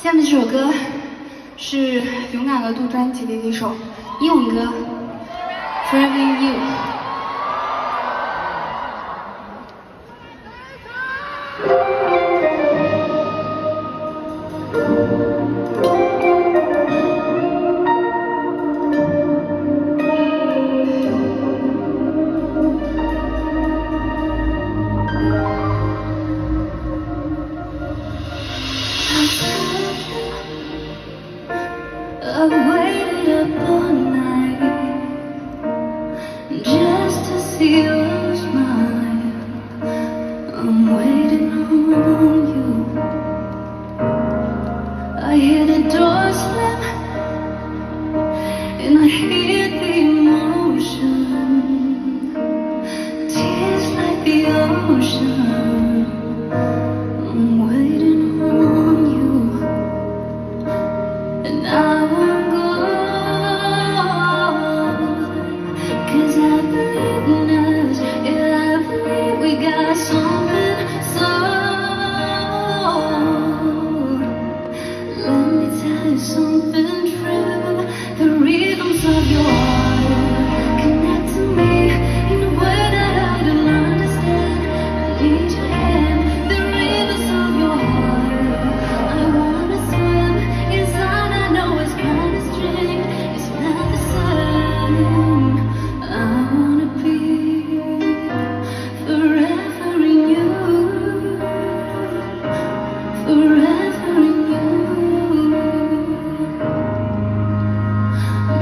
下面这首歌是勇敢额度专辑的一首英文歌《Forever in You》。I've waited up all night just to see your smile. I'm waiting on you. I hear the door slam and I hear the emotion. Tears like the ocean. I'm waiting on you, and I won't go, 'cause I believe in us. Yeah, I believe we got something. So let me tell you something true. The rhythms of your heart connect to me in a way that I don't understand. I need your hand. The rhythms of your heart, I wanna swim inside. I know it's kind of strange, it's not the same. I wanna be forever in you, forever in you,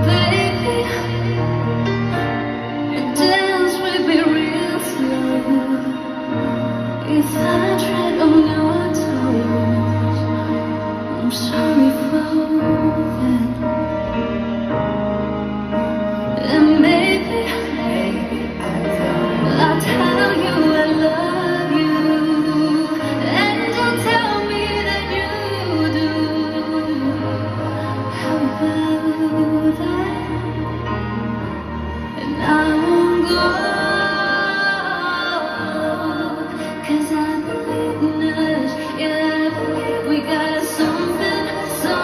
baby. Dance with me real slow. If I tread on your toes, I'm sorry for that. And maybe I'll tell you I love you, and don't tell me that you do. How about that? And I won't go, 'cause I believe in us. Yeah, I believe we got something. So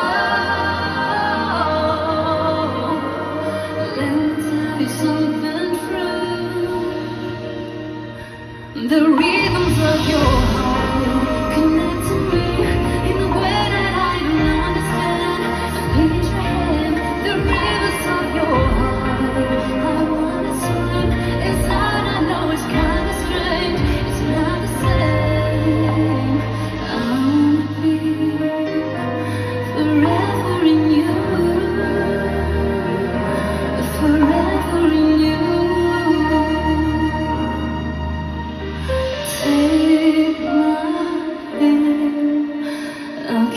let me tell you something true. The rhythms of your heart connect to me in a way that I don't understand. I need your hand. The rivers of your heart, I wanna swim inside. I know it's kind of strange, it's not the same. I wanna be forever in you, forever in you. Take my hand, I'll